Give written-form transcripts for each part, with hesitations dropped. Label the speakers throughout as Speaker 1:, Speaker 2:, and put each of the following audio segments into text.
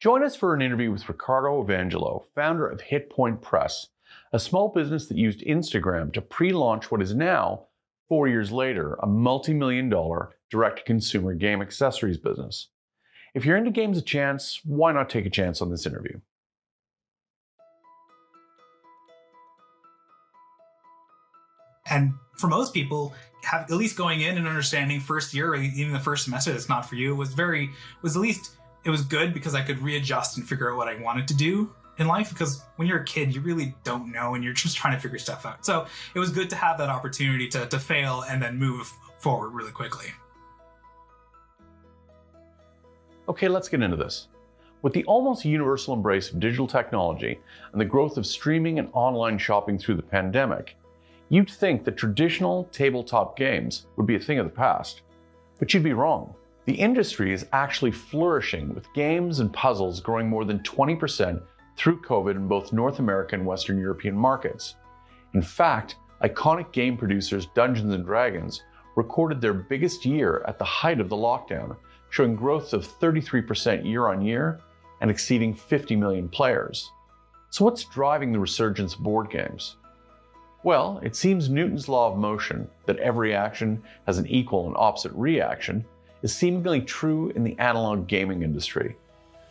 Speaker 1: Join us for an interview with Ricardo Evangelo, founder of HitPoint Press, a small business that used Instagram to pre-launch what is now, 4 years later, a multi-million-dollar direct-to-consumer game accessories business. If you're into games a chance, why not take a chance on this interview?
Speaker 2: And for most people, at least going in and understanding first year or even the first semester that's not for you it was good because I could readjust and figure out what I wanted to do in life, because when you're a kid, you really don't know and you're just trying to figure stuff out. So it was good to have that opportunity to fail and then move forward really quickly.
Speaker 1: Okay, let's get into this. With the almost universal embrace of digital technology and the growth of streaming and online shopping through the pandemic, you'd think that traditional tabletop games would be a thing of the past. But you'd be wrong. The industry is actually flourishing, with games and puzzles growing more than 20% through COVID in both North American and Western European markets. In fact, iconic game producers Dungeons & Dragons recorded their biggest year at the height of the lockdown, showing growth of 33% year on year and exceeding 50 million players. So what's driving the resurgence of board games? Well, it seems Newton's law of motion, that every action has an equal and opposite reaction, is seemingly true in the analog gaming industry.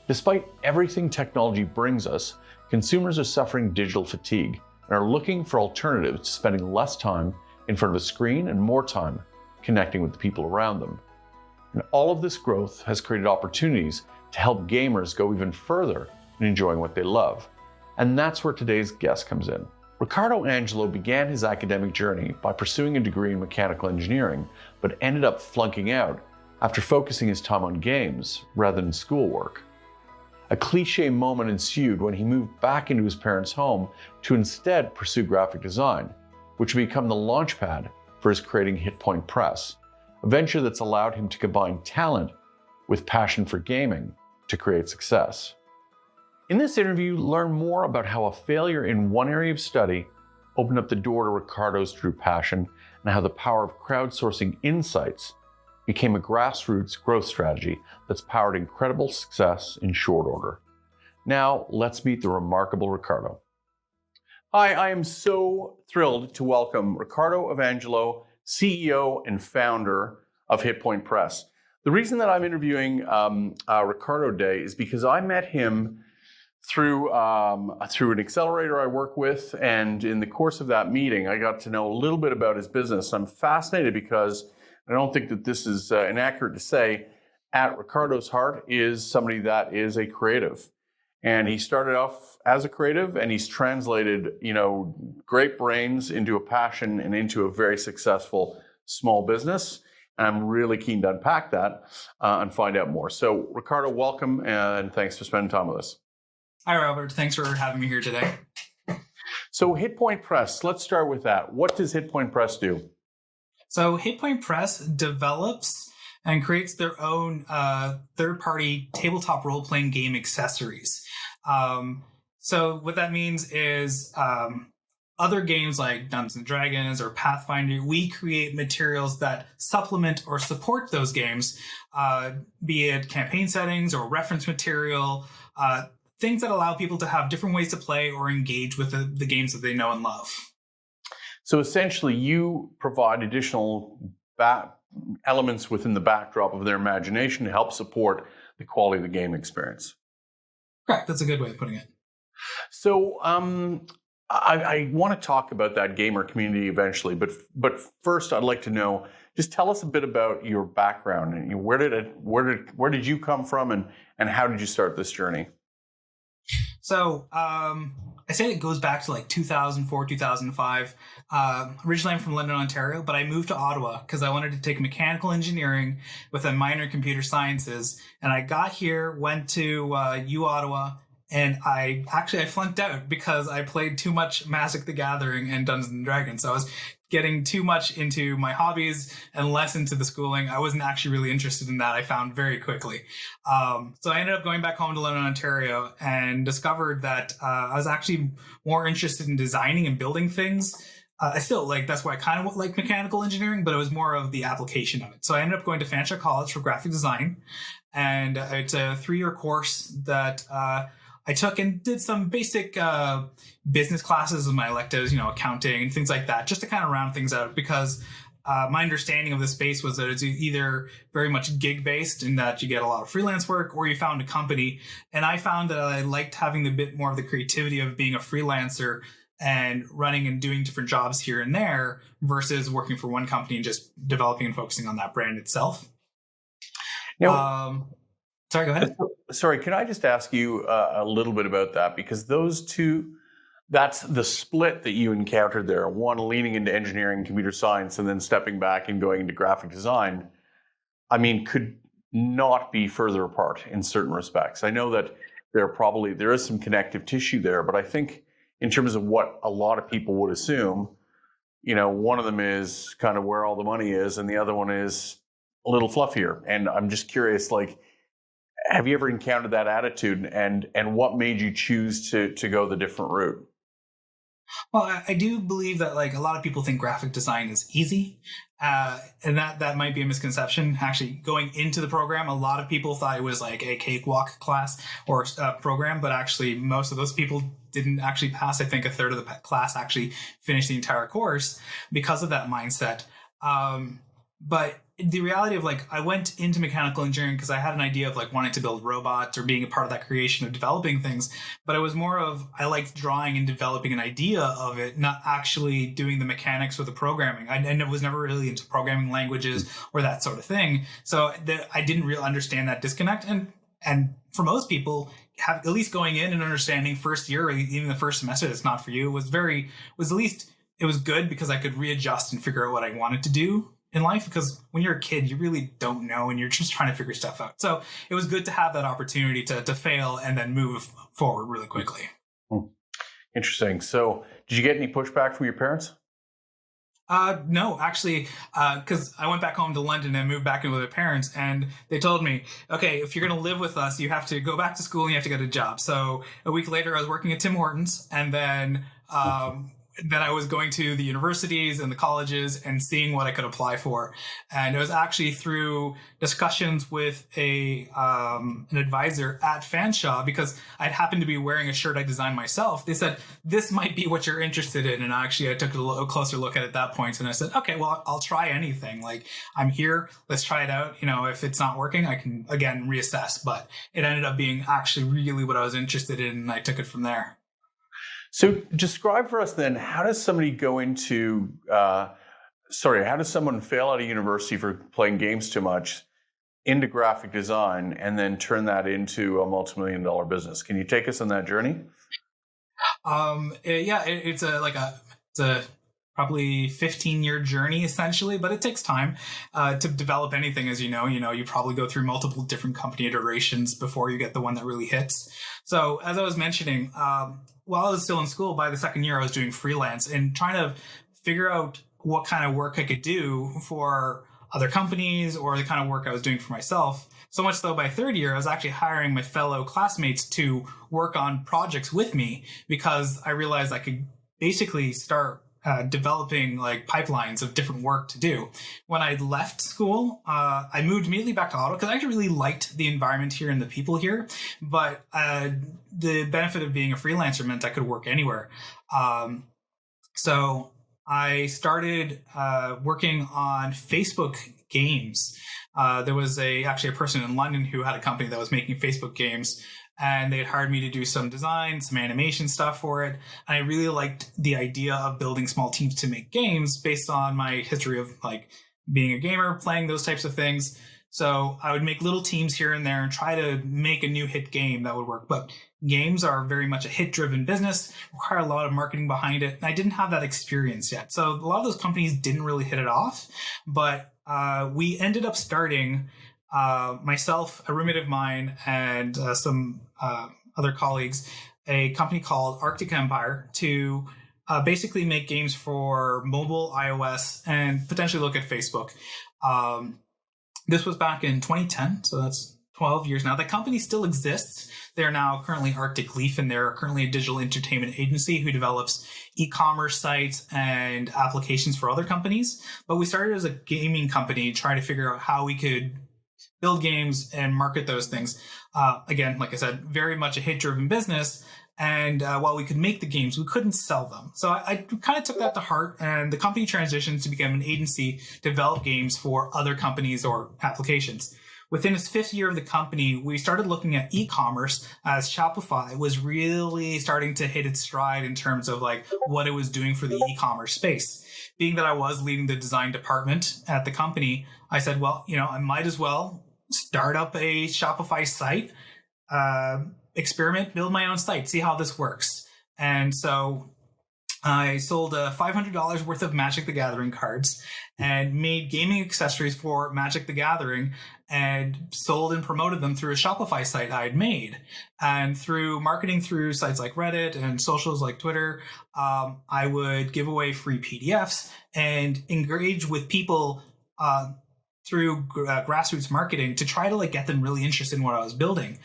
Speaker 1: Despite everything technology brings us, consumers are suffering digital fatigue and are looking for alternatives to spending less time in front of a screen and more time connecting with the people around them. And all of this growth has created opportunities to help gamers go even further in enjoying what they love. And that's where today's guest comes in. Ricardo Angelo began his academic journey by pursuing a degree in mechanical engineering, but ended up flunking out after focusing his time on games rather than schoolwork. A cliche moment ensued when he moved back into his parents' home to instead pursue graphic design, which would become the launchpad for his creating HitPoint Press, a venture that's allowed him to combine talent with passion for gaming to create success. In this interview, learn more about how a failure in one area of study opened up the door to Ricardo's true passion, and how the power of crowdsourcing insights became a grassroots growth strategy that's powered incredible success in short order. Now, let's meet the remarkable Ricardo. Hi, I am so thrilled to welcome Ricardo Evangelo, CEO and founder of HitPoint Press. The reason that I'm interviewing Ricardo today is because I met him through an accelerator I work with, and in the course of that meeting, I got to know a little bit about his business. I'm fascinated because I don't think that this is inaccurate to say, at Ricardo's heart is somebody that is a creative. And he started off as a creative, and he's translated, great brains into a passion and into a very successful small business. And I'm really keen to unpack that and find out more. So Ricardo, welcome, and thanks for spending time with us.
Speaker 2: Hi, Robert. Thanks for having me here today.
Speaker 1: So HitPoint Press, let's start with that. What does HitPoint Press do?
Speaker 2: So HitPoint Press develops and creates their own third-party tabletop role-playing game accessories. So what that means is other games like Dungeons & Dragons or Pathfinder, we create materials that supplement or support those games, be it campaign settings or reference material, things that allow people to have different ways to play or engage with the games that they know and love.
Speaker 1: So essentially, you provide additional elements within the backdrop of their imagination to help support the quality of the game experience.
Speaker 2: Correct. That's a good way of putting it.
Speaker 1: So I want to talk about that gamer community eventually, but first I'd like to know, just tell us a bit about your background and where did you come from, and how did you start this journey?
Speaker 2: So I say it goes back to like 2004, 2005. Originally, I'm from London, Ontario, but I moved to Ottawa because I wanted to take mechanical engineering with a minor in computer sciences. And I got here, went to U Ottawa, and I flunked out because I played too much Magic the Gathering and Dungeons & Dragons. So I was getting too much into my hobbies and less into the schooling. I wasn't actually really interested in that, I found very quickly. So I ended up going back home to London, Ontario, and discovered that I was actually more interested in designing and building things I still like, that's why I kind of like mechanical engineering, but it was more of the application of it. So I ended up going to Fanshawe College for graphic design, and it's a 3-year course that I took and did some basic business classes with my electives, accounting and things like that, just to kind of round things out, because my understanding of the space was that it's either very much gig based in that you get a lot of freelance work, or you found a company. And I found that I liked having a bit more of the creativity of being a freelancer and running and doing different jobs here and there versus working for one company and just developing and focusing on that brand itself.
Speaker 1: Now,
Speaker 2: sorry, go ahead.
Speaker 1: Sorry, can I just ask you a little bit about that? Because those two, that's the split that you encountered there. One leaning into engineering, computer science, and then stepping back and going into graphic design, I mean, could not be further apart in certain respects. I know that there is some connective tissue there, but I think in terms of what a lot of people would assume, one of them is kind of where all the money is, and the other one is a little fluffier. And I'm just curious, have you ever encountered that attitude, and what made you choose to go the different route?
Speaker 2: Well, I do believe that a lot of people think graphic design is easy, and that might be a misconception. Actually, going into the program, a lot of people thought it was like a cakewalk class or program, but actually most of those people didn't actually pass. I think a third of the class actually finished the entire course because of that mindset. But the reality of I went into mechanical engineering because I had an idea of wanting to build robots or being a part of that creation of developing things. But it was more of, I liked drawing and developing an idea of it, not actually doing the mechanics or the programming. I was never really into programming languages or that sort of thing. So I didn't really understand that disconnect. And for most people, at least going in and understanding first year or even the first semester, that's not for you, it was good because I could readjust and figure out what I wanted to do in life, because when you're a kid, you really don't know and you're just trying to figure stuff out. So it was good to have that opportunity to fail and then move forward really quickly.
Speaker 1: Interesting. So did you get any pushback from your parents?
Speaker 2: No, actually, because I went back home to London and moved back in with my parents, and they told me, okay, if you're going to live with us, you have to go back to school and you have to get a job. So a week later, I was working at Tim Hortons, and then I was going to the universities and the colleges and seeing what I could apply for. And it was actually through discussions with an advisor at Fanshawe, because I happened to be wearing a shirt I designed myself. They said, this might be what you're interested in. And actually, I took a closer look at it at that point. And I said, okay, well, I'll try anything. I'm here. Let's try it out. If it's not working, I can, again, reassess. But it ended up being actually really what I was interested in. And I took it from there.
Speaker 1: So describe for us then, how does somebody how does someone fail out of university for playing games too much into graphic design and then turn that into a multi-million-dollar business? Can you take us on that journey?
Speaker 2: It's a probably 15-year journey essentially, but it takes time to develop anything. As you probably go through multiple different company iterations before you get the one that really hits. So as I was mentioning, while I was still in school, by the second year, I was doing freelance and trying to figure out what kind of work I could do for other companies or the kind of work I was doing for myself. So much so by third year, I was actually hiring my fellow classmates to work on projects with me, because I realized I could basically start developing pipelines of different work to do. When I left school, I moved immediately back to Ottawa because I actually really liked the environment here and the people here. But the benefit of being a freelancer meant I could work anywhere. So I started working on Facebook games. There was actually a person in London who had a company that was making Facebook games, and they had hired me to do some design, some animation stuff for it. And I really liked the idea of building small teams to make games based on my history of being a gamer, playing those types of things. So I would make little teams here and there and try to make a new hit game that would work. But games are very much a hit-driven business, require a lot of marketing behind it. And I didn't have that experience yet. So a lot of those companies didn't really hit it off. But we ended up starting, myself, a roommate of mine, and some other colleagues, a company called Arctic Empire to basically make games for mobile, iOS, and potentially look at Facebook. This was back in 2010, so that's 12 years now. The company still exists. They're now currently Arctic Leaf, and they're currently a digital entertainment agency who develops e-commerce sites and applications for other companies. But we started as a gaming company trying to figure out how we could build games and market those things. Again, like I said, very much a hit-driven business. And while we could make the games, we couldn't sell them. So I kind of took that to heart, and the company transitioned to become an agency to develop games for other companies or applications. Within its 5th year of the company, we started looking at e-commerce as Shopify was really starting to hit its stride in terms of like what it was doing for the e-commerce space. Being that I was leading the design department at the company, I said, well, I might as well start up a Shopify site, experiment, build my own site, see how this works. And so I sold $500 worth of Magic the Gathering cards and made gaming accessories for Magic the Gathering and sold and promoted them through a Shopify site I had made. And through marketing through sites like Reddit and socials like Twitter, I would give away free PDFs and engage with people through grassroots marketing to try to like get them really interested in what I was building.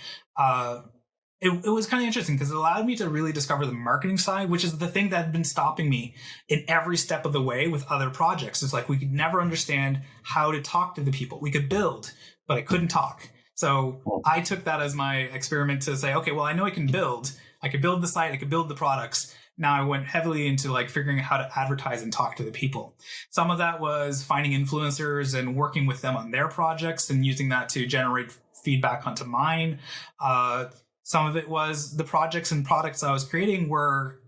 Speaker 2: It was kind of interesting because it allowed me to really discover the marketing side, which is the thing that had been stopping me in every step of the way with other projects. It's like we could never understand how to talk to the people. We could build, but I couldn't talk. So I took that as my experiment to say, okay, well, I know I can build. I could build the site. I could build the products. Now I went heavily into like figuring out how to advertise and talk to the people. Some of that was finding influencers and working with them on their projects and using that to generate feedback onto mine. Some of it was the projects and products I was creating were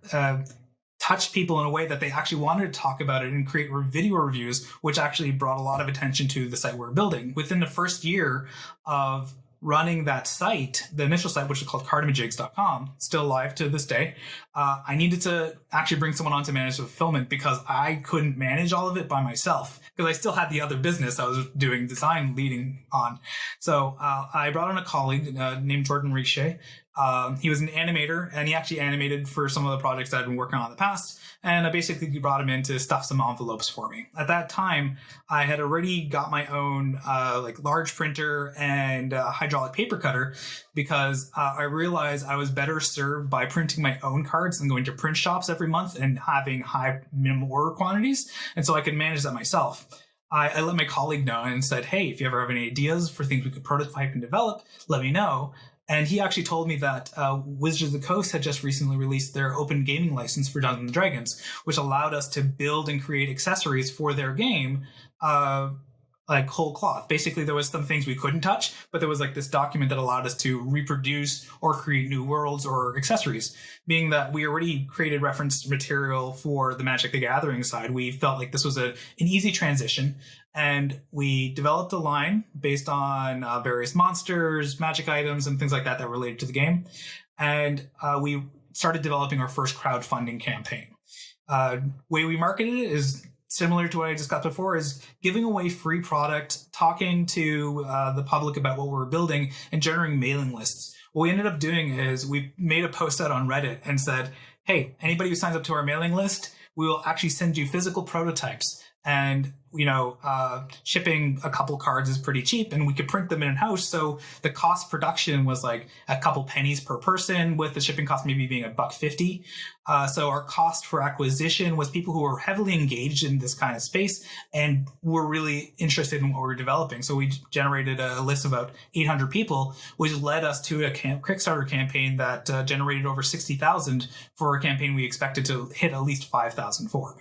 Speaker 2: touched people in a way that they actually wanted to talk about it and create video reviews, which actually brought a lot of attention to the site we're building. Within the first year of running that site, the initial site, which is called cardomajigs.com, still live to this day, I needed to actually bring someone on to manage the fulfillment because I couldn't manage all of it by myself because I still had the other business I was doing design leading on. So I brought on a colleague named Jordan Riche. He was an animator, and he actually animated for some of the projects I'd been working on in the past. And I basically brought him in to stuff some envelopes for me. At that time, I had already got my own large printer and hydraulic paper cutter because I realized I was better served by printing my own cards than going to print shops every month and having high minimum order quantities. And so I could manage that myself. I let my colleague know and said, hey, if you ever have any ideas for things we could prototype and develop, let me know. And he actually told me that Wizards of the Coast had just recently released their open gaming license for Dungeons & Dragons, which allowed us to build and create accessories for their game like whole cloth. Basically, there was some things we couldn't touch, but there was like this document that allowed us to reproduce or create new worlds or accessories. Being that we already created reference material for the Magic the Gathering side, we felt like this was an easy transition. And we developed a line based on various monsters, magic items, and things like that that related to the game. And we started developing our first crowdfunding campaign. Way we marketed it is similar to what I discussed before, is giving away free product, talking to the public about what we're building, and generating mailing lists. What we ended up doing is we made a post out on Reddit and said, hey, anybody who signs up to our mailing list, we will actually send you physical prototypes. And shipping a couple cards is pretty cheap, and we could print them in-house. So the cost production was like a couple pennies per person, with the shipping cost maybe being $1.50. So our cost for acquisition was people who were heavily engaged in this kind of space and were really interested in what we were developing. So we generated a list of about 800 people, which led us to a Kickstarter campaign that generated over 60,000 for a campaign we expected to hit at least 5,000 for.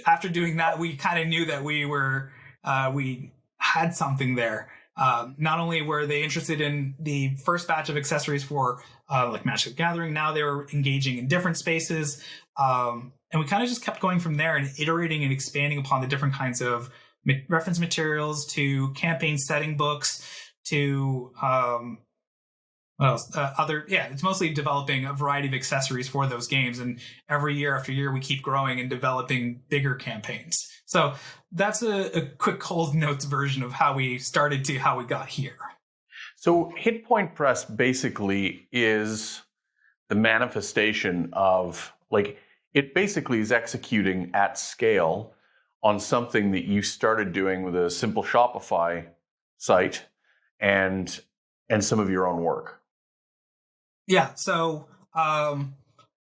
Speaker 2: After doing that, we kind of knew that we had something there. Not only were they interested in the first batch of accessories for like Magic the Gathering, now they were engaging in different spaces. And we kind of just kept going from there and iterating and expanding upon the different kinds of reference materials to campaign setting books to it's mostly developing a variety of accessories for those games. And every year after year, we keep growing and developing bigger campaigns. So that's a quick Coles Notes version of how we started to how we got here.
Speaker 1: So Hit Point Press basically is the manifestation of, like, it basically is executing at scale on something that you started doing with a simple Shopify site, and and some of your own work?
Speaker 2: Yeah. So,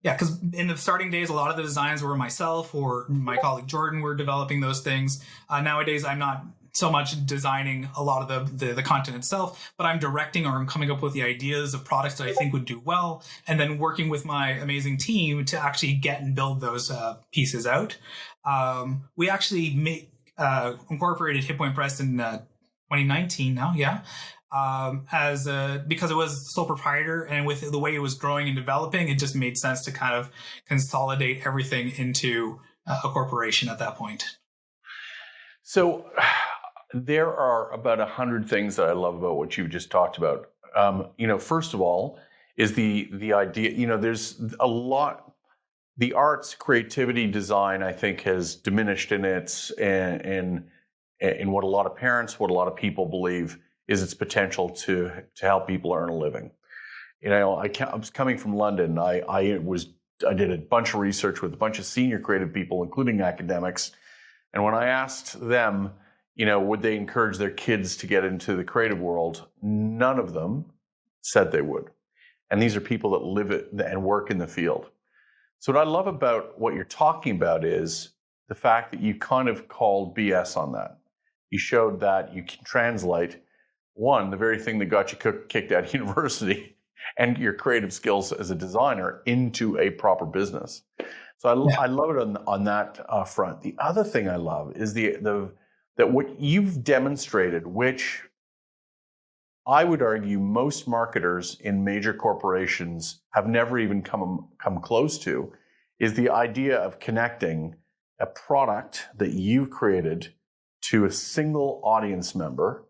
Speaker 2: because in the starting days, a lot of the designs were myself or my colleague Jordan were developing those things. Nowadays, I'm not so much designing a lot of the content itself, but I'm directing or I'm coming up with the ideas of products that I think would do well, and then working with my amazing team to actually get and build those pieces out. We actually incorporated Hit Point Press in 2019 now, yeah. Because it was sole proprietor, and with the way it was growing and developing, it just made sense to kind of consolidate everything into a corporation at that point.
Speaker 1: So there are about 100 things that I love about what you just talked about. First of all, is the idea. There's a lot. The arts, creativity, design, I think, has diminished in in what a lot of parents, what a lot of people believe is its potential to help people earn a living. I was coming from London. I did a bunch of research with a bunch of senior creative people, including academics. And when I asked them, would they encourage their kids to get into the creative world, none of them said they would. And these are people that live it and work in the field. So what I love about what you're talking about is the fact that you kind of called BS on that. You showed that you can translate, one, the very thing that got you kicked out of university and your creative skills as a designer into a proper business. So I love it on that front. The other thing I love is that what you've demonstrated, which I would argue most marketers in major corporations have never even come close to, is the idea of connecting a product that you've created to a single audience member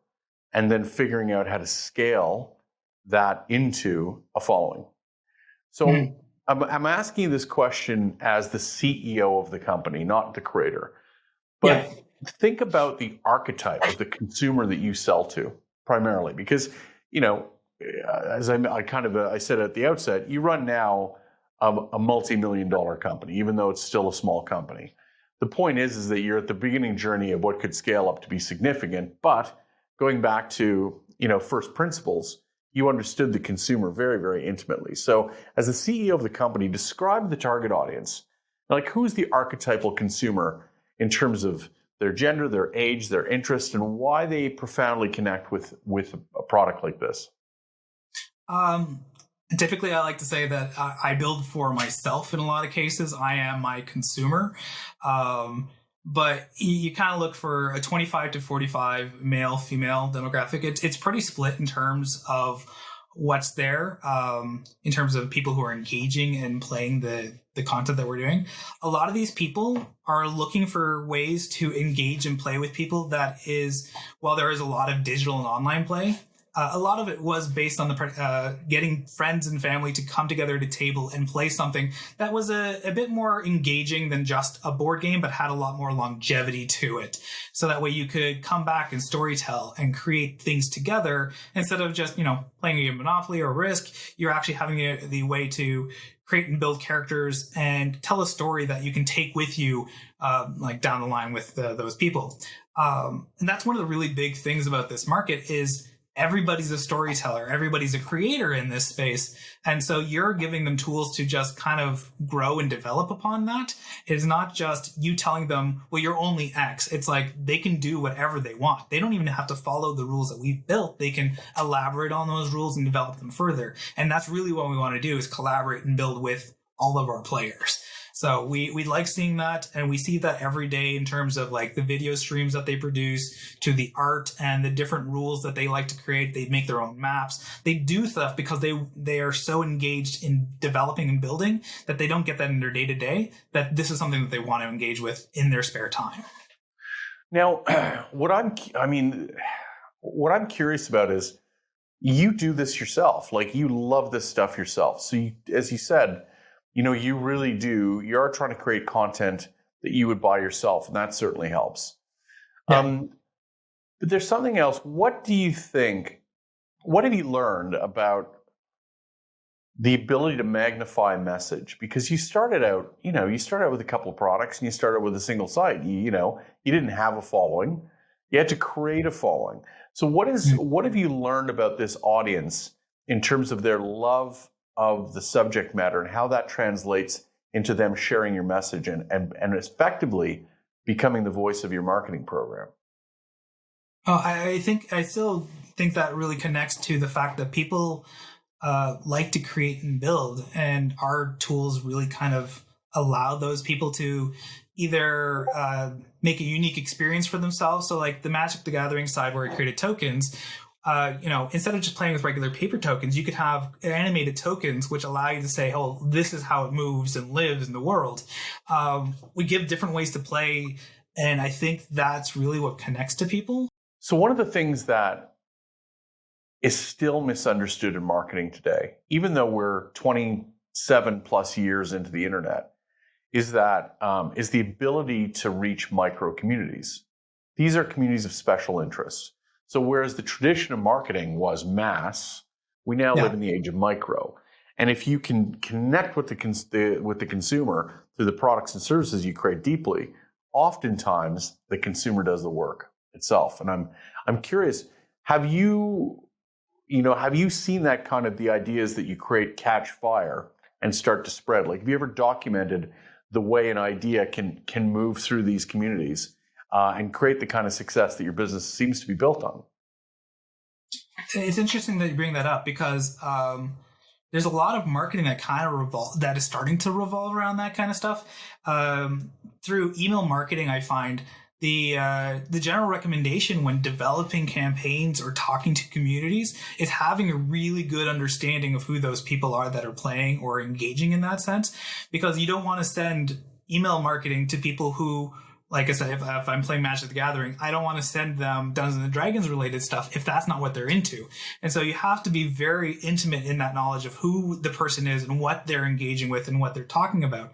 Speaker 1: and then figuring out how to scale that into a following. So I'm asking you this question as the CEO of the company, not the creator. But think about the archetype of the consumer that you sell to primarily, because, as I said at the outset, you run now a multi-million-dollar company, even though it's still a small company. The point is that you're at the beginning journey of what could scale up to be significant, but going back to, first principles, you understood the consumer very, very intimately. So as the CEO of the company, describe the target audience. Like, who's the archetypal consumer in terms of their gender, their age, their interest, and why they profoundly connect with a product like this?
Speaker 2: Typically, I like to say that I build for myself in a lot of cases. I am my consumer. But you kind of look for a 25 to 45 male, female demographic. It's pretty split in terms of what's there, in terms of people who are engaging and playing the content that we're doing. A lot of these people are looking for ways to engage and play with people while there is a lot of digital and online play, a lot of it was based on the getting friends and family to come together at a table and play something that was a bit more engaging than just a board game, but had a lot more longevity to it. So that way you could come back and storytell and create things together instead of just, playing a game of Monopoly or Risk. You're actually having the way to create and build characters and tell a story that you can take with you, like down the line with those people. And that's one of the really big things about this market is everybody's a storyteller, everybody's a creator in this space. And so you're giving them tools to just kind of grow and develop upon that. It's not just you telling them, well, you're only X. It's like they can do whatever they want. They don't even have to follow the rules that we've built. They can elaborate on those rules and develop them further. And that's really what we want to do, is collaborate and build with all of our players. So we like seeing that, and we see that every day in terms of like the video streams that they produce, to the art and the different rules that they like to create. They make their own maps. They do stuff because they are so engaged in developing and building that they don't get that in their day-to-day, that this is something that they want to engage with in their spare time.
Speaker 1: Now, what I'm curious about is, you do this yourself. Like, you love this stuff yourself. So as you said, you really do. You are trying to create content that you would buy yourself, and that certainly helps. Yeah. But there's something else. What do you think? What have you learned about the ability to magnify a message? Because you started out with a couple of products, and you started with a single site. You didn't have a following. You had to create a following. So what have you learned about this audience in terms of their love of the subject matter and how that translates into them sharing your message and effectively becoming the voice of your marketing program?
Speaker 2: Oh, I still think that really connects to the fact that people like to create and build, and our tools really kind of allow those people to either make a unique experience for themselves. So like the Magic the Gathering side where I created tokens, instead of just playing with regular paper tokens, you could have animated tokens which allow you to say, oh, this is how it moves and lives in the world. We give different ways to play, and I think that's really what connects to people.
Speaker 1: So one of the things that is still misunderstood in marketing today, even though we're 27 plus years into the internet, is the ability to reach micro communities. These are communities of special interest. So whereas the tradition of marketing was mass, we now live in the age of micro. And if you can connect with the consumer through the products and services you create deeply, oftentimes the consumer does the work itself. And I'm curious, have you seen that kind of the ideas that you create catch fire and start to spread? Like, have you ever documented the way an idea can move through these communities and create the kind of success that your business seems to be built on?
Speaker 2: It's interesting that you bring that up because there's a lot of marketing that that is starting to revolve around that kind of stuff. Through email marketing, I find the general recommendation when developing campaigns or talking to communities is having a really good understanding of who those people are that are playing or engaging in that sense, because you don't want to send email marketing to people who, like I said, if I'm playing Magic the Gathering, I don't want to send them Dungeons and Dragons related stuff if that's not what they're into. And so you have to be very intimate in that knowledge of who the person is and what they're engaging with and what they're talking about.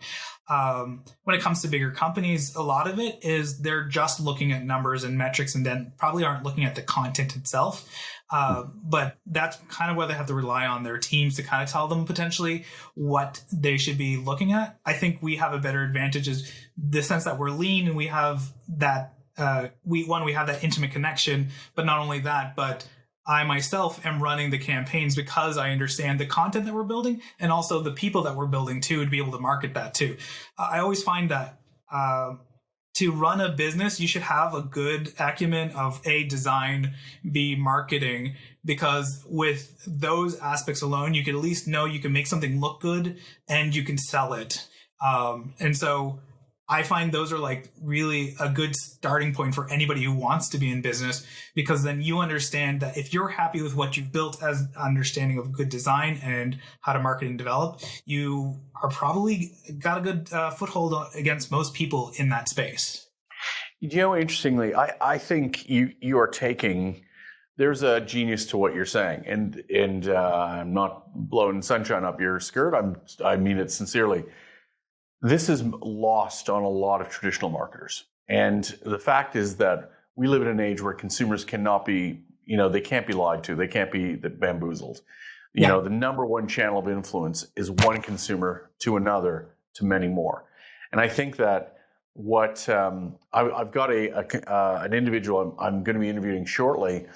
Speaker 2: When it comes to bigger companies, a lot of it is they're just looking at numbers and metrics and then probably aren't looking at the content itself. But that's kind of where they have to rely on their teams to kind of tell them potentially what they should be looking at. I think we have a better advantage is the sense that we're lean and we have that, we have that intimate connection, but not only that, but I myself am running the campaigns because I understand the content that we're building and also the people that we're building too, to be able to market that too. I always find that to run a business, you should have a good acumen of A, design, B, marketing, because with those aspects alone, you can at least know you can make something look good and you can sell it. And so I find those are like really a good starting point for anybody who wants to be in business, because then you understand that if you're happy with what you've built as understanding of good design and how to market and develop, you are probably got a good foothold against most people in that space.
Speaker 1: Interestingly, I think you are taking, there's a genius to what you're saying, and I'm not blowing sunshine up your skirt. I mean it sincerely. This is lost on a lot of traditional marketers. And the fact is that we live in an age where consumers cannot be, they can't be lied to. They can't be bamboozled. The number one channel of influence is one consumer to another to many more. And I think that what I've got an individual I'm going to be interviewing shortly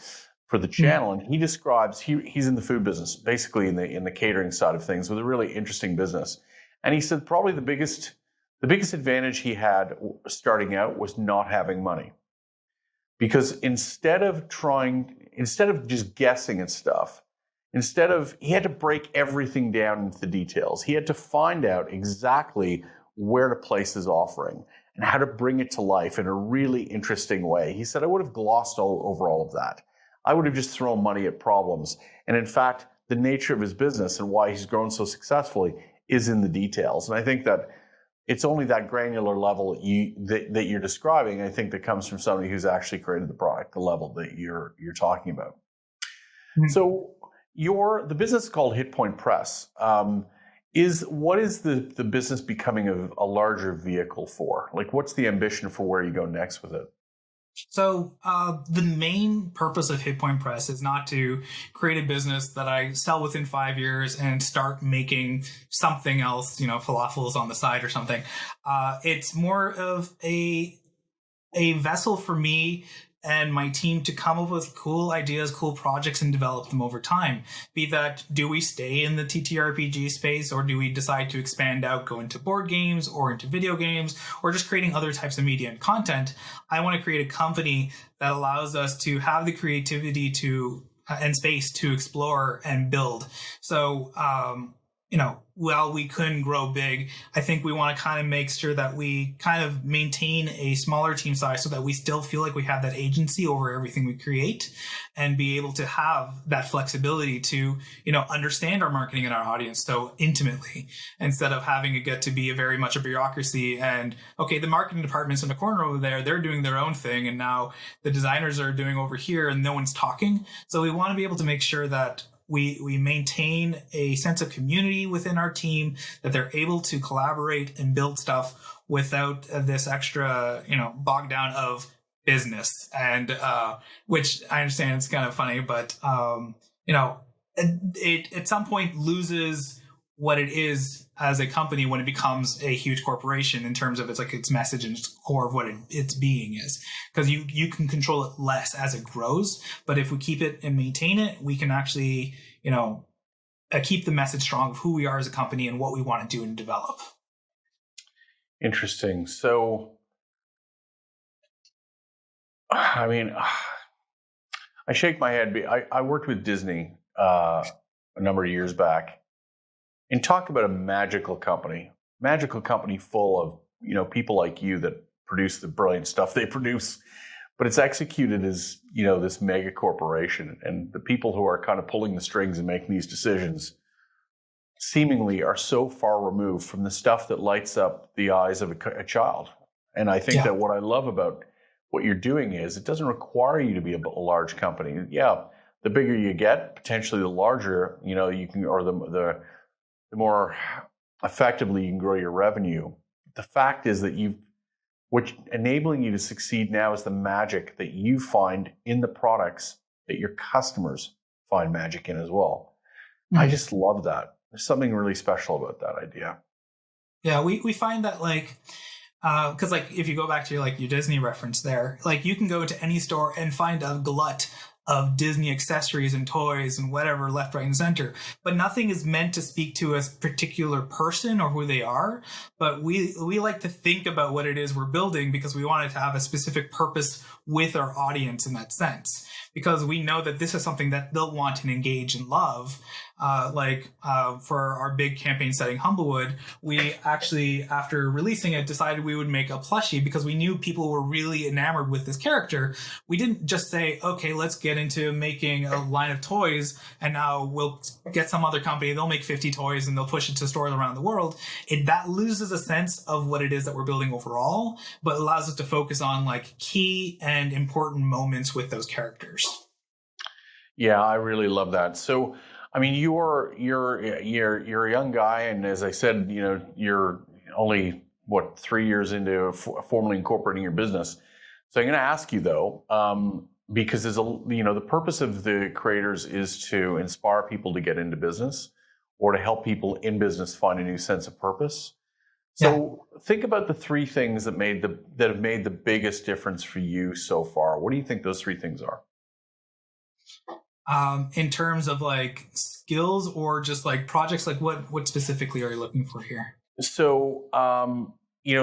Speaker 1: for the channel, and he describes, he's in the food business, basically in the catering side of things, with a really interesting business. And he said probably the biggest advantage he had starting out was not having money. Because instead of just guessing at stuff, he had to break everything down into the details. He had to find out exactly where to place his offering and how to bring it to life in a really interesting way. He said, I would have glossed over all of that. I would have just thrown money at problems. And in fact, the nature of his business and why he's grown so successfully is in the details. And I think that it's only that granular level that you're describing, I think, that comes from somebody who's actually created the product, the level that you're talking about. Mm-hmm. So the business is called Hit Point Press. What is the business becoming a larger vehicle for? Like, what's the ambition for where you go next with it?
Speaker 2: So the main purpose of Hit Point Press is not to create a business that I sell within 5 years and start making something else, falafels on the side or something. It's more of a vessel for me and my team to come up with cool ideas, cool projects, and develop them over time. Be that, do we stay in the TTRPG space, or do we decide to expand out, go into board games or into video games, or just creating other types of media and content? I want to create a company that allows us to have the creativity to and space to explore and build. So, while we couldn't grow big, I think we want to kind of make sure that we kind of maintain a smaller team size so that we still feel like we have that agency over everything we create, and be able to have that flexibility to, understand our marketing and our audience so intimately, instead of having it get to be very much a bureaucracy and, okay, the marketing department's in the corner over there, they're doing their own thing, and now the designers are doing over here and no one's talking. So we want to be able to make sure that we maintain a sense of community within our team, that they're able to collaborate and build stuff without this extra, bog down of business. And which I understand it's kind of funny, but it at some point loses what it is as a company when it becomes a huge corporation in terms of its message and its core of what its being is, because you can control it less as it grows. But if we keep it and maintain it, we can actually keep the message strong of who we are as a company and what we want to do and develop.
Speaker 1: Interesting. So, I mean, I shake my head. I worked with Disney a number of years back. And talk about a magical company full of, people like you that produce the brilliant stuff they produce, but it's executed as, this mega corporation, and the people who are kind of pulling the strings and making these decisions seemingly are so far removed from the stuff that lights up the eyes of a child. And I think that what I love about what you're doing is it doesn't require you to be a large company. Yeah, the bigger you get, potentially the larger, you can, or the more effectively you can grow your revenue. The fact is that what's enabling you to succeed now is the magic that you find in the products that your customers find magic in as well. Mm-hmm. I just love that. There's something really special about that idea.
Speaker 2: Yeah, we find that because if you go back to your Disney reference there, you can go into any store and find a glut of Disney accessories and toys and whatever left, right, and center. But nothing is meant to speak to a particular person or who they are. But we like to think about what it is we're building, because we want it to have a specific purpose with our audience in that sense. Because we know that this is something that they'll want and engage and love. For our big campaign setting, Humblewood, we actually, after releasing it, decided we would make a plushie because we knew people were really enamored with this character. We didn't just say, okay, let's get into making a line of toys and now we'll get some other company, they'll make 50 toys and they'll push it to stores around the world. That loses a sense of what it is that we're building overall, but allows us to focus on key and important moments with those characters.
Speaker 1: Yeah, I really love that. So, I mean, you're a young guy, and as I said, you're only 3 years into formally incorporating your business. So I'm going to ask you though, because there's the purpose of the creators is to inspire people to get into business, or to help people in business find a new sense of purpose. So think about the three things that have made the biggest difference for you so far. What do you think those three things are?
Speaker 2: In terms of skills or just projects, what specifically are you looking for here?
Speaker 1: So,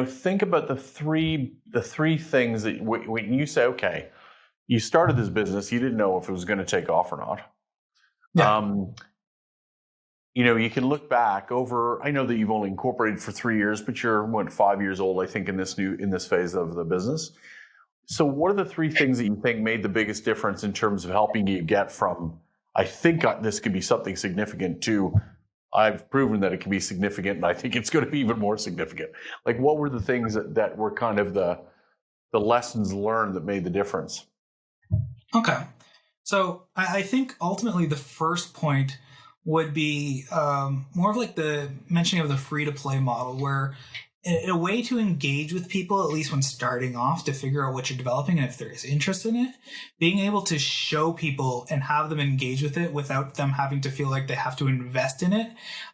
Speaker 1: think about the three things that when you say, okay, you started this business, you didn't know if it was going to take off or not. Yeah. You can look back over, I know that you've only incorporated for 3 years, but you're 5 years old, I think, in this phase of the business. So what are the three things that you think made the biggest difference in terms of helping you get from, I think this could be something significant, to I've proven that it can be significant and I think it's going to be even more significant? What were the things that were kind of the lessons learned that made the difference?
Speaker 2: Okay. So I think ultimately the first point would be more of the mentioning of the free-to-play model, where a way to engage with people, at least when starting off, to figure out what you're developing and if there is interest in it, being able to show people and have them engage with it without them having to feel like they have to invest in it,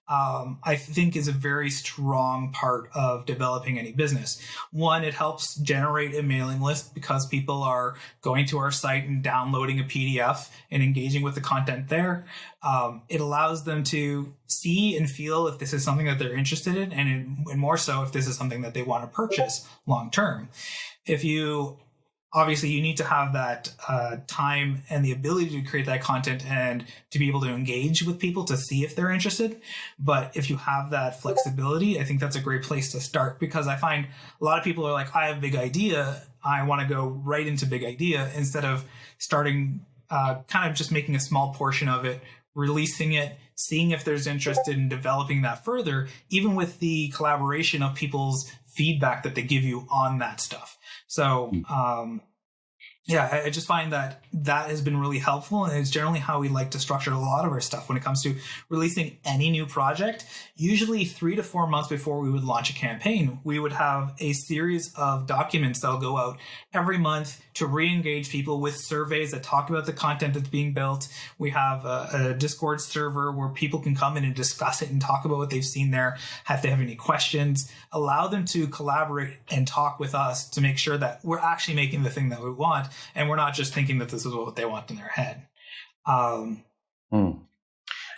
Speaker 2: I think is a very strong part of developing any business. One, it helps generate a mailing list because people are going to our site and downloading a PDF and engaging with the content there. It allows them to see and feel if this is something that they're interested in, and more so if this is something that they want to purchase long term. Obviously, you need to have that time and the ability to create that content and to be able to engage with people to see if they're interested. But if you have that flexibility, I think that's a great place to start, because I find a lot of people are like, I have a big idea, I want to go right into big idea, instead of starting kind of just making a small portion of it, releasing it, seeing if there's interest in developing that further, even with the collaboration of people's feedback that they give you on that stuff. So, I just find that has been really helpful, and it's generally how we like to structure a lot of our stuff when it comes to releasing any new project. Usually 3 to 4 months before we would launch a campaign, we would have a series of documents that'll go out every month to re-engage people with surveys that talk about the content that's being built. We have a Discord server where people can come in and discuss it and talk about what they've seen there. If they have any questions, allow them to collaborate and talk with us to make sure that we're actually making the thing that we want, and we're not just thinking that this is what they want in their head.
Speaker 1: And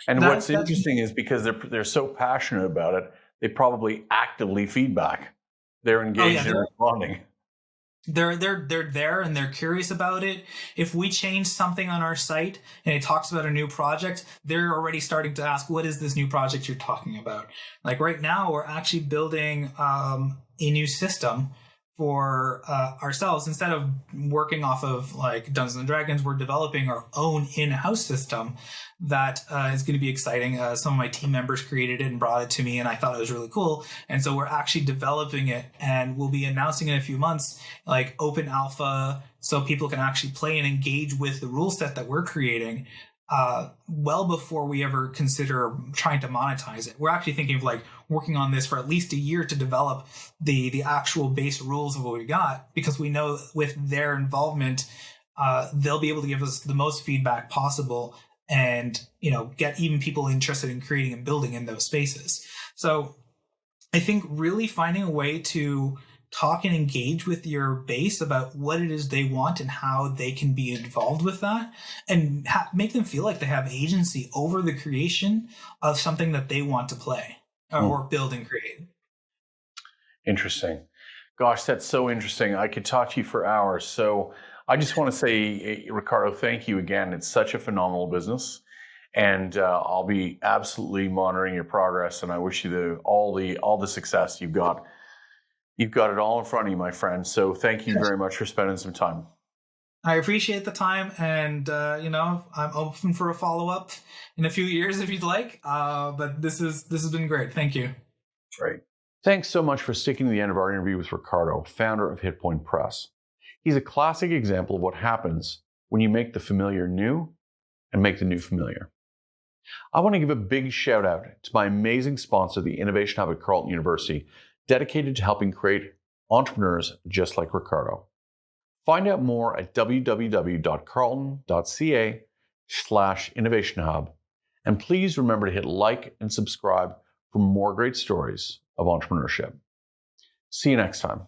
Speaker 1: what's interesting is because they're so passionate about it, they probably actively feedback. They're engaged and responding.
Speaker 2: They're there and they're curious about it. If we change something on our site and it talks about a new project, they're already starting to ask, what is this new project you're talking about? Like right now, we're actually building a new system for ourselves. Instead of working off of like Dungeons and Dragons, we're developing our own in-house system that is going to be exciting. Some of my team members created it and brought it to me, and I thought it was really cool. And so we're actually developing it, and we'll be announcing in a few months, like open alpha, so people can actually play and engage with the rule set that we're creating well before we ever consider trying to monetize it. We're actually thinking of like working on this for at least a year to develop the actual base rules of what we got, because we know with their involvement, they'll be able to give us the most feedback possible and, get even people interested in creating and building in those spaces. So I think really finding a way to talk and engage with your base about what it is they want and how they can be involved with that, and make them feel like they have agency over the creation of something that they want to play or build and create.
Speaker 1: Interesting. Gosh, that's so interesting. I could talk to you for hours. So I just want to say, Ricardo, thank you again. It's such a phenomenal business. And I'll be absolutely monitoring your progress. And I wish you all the success you've got. You've got it all in front of you, my friend. So thank you very much for spending some time.
Speaker 2: I appreciate the time, and I'm open for a follow-up in a few years if you'd like. But this has been great. Thank you.
Speaker 1: Great. Thanks so much for sticking to the end of our interview with Ricardo, founder of Hit Point Press. He's a classic example of what happens when you make the familiar new and make the new familiar. I want to give a big shout out to my amazing sponsor, the Innovation Hub at Carleton University, dedicated to helping create entrepreneurs just like Ricardo. Find out more at www.carleton.ca/innovationhub. And please remember to hit like and subscribe for more great stories of entrepreneurship. See you next time.